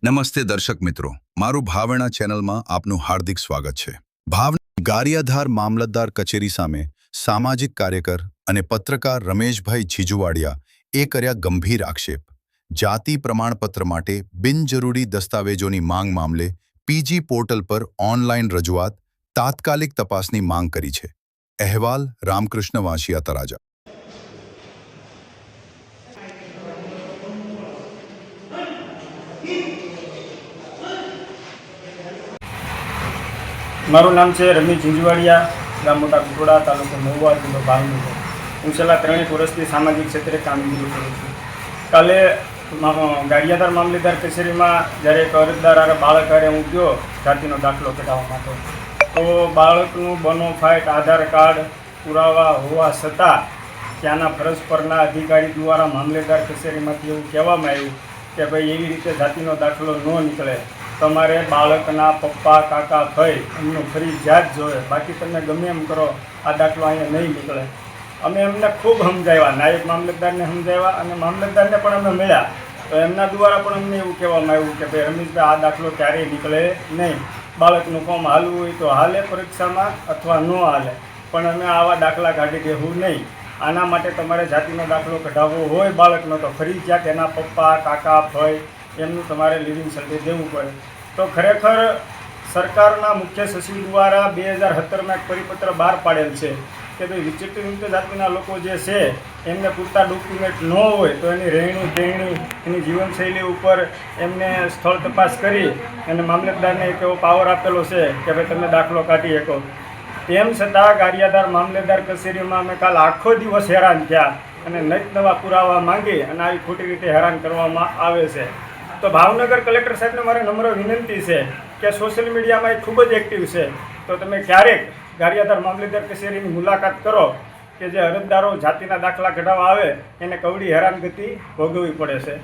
નમસ્તે દર્શક મિત્રો, મારું ભાવના ચેનલમાં આપનું હાર્દિક સ્વાગત છે। ભાવના ગારિયાધાર મામલતદાર કચેરી સામે સામાજિક કાર્યકર અને પત્રકાર રમેશભાઈ જીજુવાડિયા કર્યા ગંભીર આક્ષેપ। જાતિ પ્રમાણપત્ર માટે બિનજરૂરી દસ્તાવેજોની માંગ મામલે પીજી પોર્ટલ પર ઓનલાઈન રજૂઆત, તાત્કાલિક તપાસની માંગ કરી છે। અહેવાલ રામકૃષ્ણ વાંશિયા તરાજા। મારું નામ છે રમેશ જીંજવાડિયા, ગામ મોટા કુટોડા, તાલુકો મહુવા, જિલ્લો ભાવનગર। હું છેલ્લા 3 વર્ષથી સામાજિક ક્ષેત્રે કામગીરી કરું છું। કાલે ગારિયાધાર મામલેદાર કચેરીમાં જ્યારે એક અરજદાર બાળક હારે હું ગયો જાતિનો દાખલો કઢાવવા માટે, તો બાળકનું બોનોફાઇડ આધાર કાર્ડ પુરાવા હોવા છતાં ત્યાંના ફરજ પરના અધિકારી દ્વારા મામલેદાર કચેરીમાંથી એવું કહેવામાં આવ્યું કે ભાઈ એવી રીતે જાતિનો દાખલો ન નીકળે, તમારે બાળકના પપ્પા, કાકા, ભાઈ એમનું ફરજિયાત જોઈએ, બાકી તમે ગમે એમ કરો આ દાખલો અહીંયા નહીં નીકળે। અમે એમને ખૂબ સમજાવ્યા, નાયબ મામલતદારને સમજાવ્યા અને મામલતદારને પણ અમે મળ્યા, તો એમના દ્વારા પણ અમને એવું કહેવામાં આવ્યું કે ભાઈ રમેશભાઈ આ દાખલો ક્યારેય નીકળે નહીં, બાળકનું ફોર્મ હાલવું હોય તો હાલે પરીક્ષામાં અથવા ન હાલે, પણ અમે આવા દાખલા કાઢી દેવું નહીં। આના માટે તમારે જાતિનો દાખલો કઢાવવો હોય બાળકનો તો ફરજિયાત એના પપ્પા, કાકા, ભાઈ એમનું તમારે લિવિંગ સર્ટિફિકેટ દેવું પડે। તો ખરેખર સરકારના મુખ્ય સચિવ દ્વારા 2017માં એક પરિપત્ર બહાર પાડેલ છે કે ભાઈ વિચિત્ર જાતિના લોકો જે છે એમને પૂરતા ડોક્યુમેન્ટ ન હોય તો એની રહેણી કહેણી, એની જીવનશૈલી ઉપર એમને સ્થળ તપાસ કરી અને મામલતદારને એક એવો પાવર આપેલો છે કે ભાઈ તમે દાખલો કાઢી શકો। તેમ છતાં ગારિયાધાર મામલેદાર કચેરીમાં અમે કાલ આખો દિવસ હેરાન થયા અને નવા પુરાવા માંગી અને આવી ખોટી રીતે હેરાન કરવામાં આવે છે। તો ભાવનગર કલેક્ટર સાહેબને મારે નમ્ર વિનંતી છે કે સોશિયલ મીડિયામાં એ ખૂબ જ એક્ટિવ છે, તો તમે ક્યારેક ગારિયાધાર મામલેદાર કચેરીની મુલાકાત કરો કે જે અરજદારો જાતિના દાખલા કઢાવવા આવે એને કવડી હેરાનગતિ ભોગવવી પડે છે।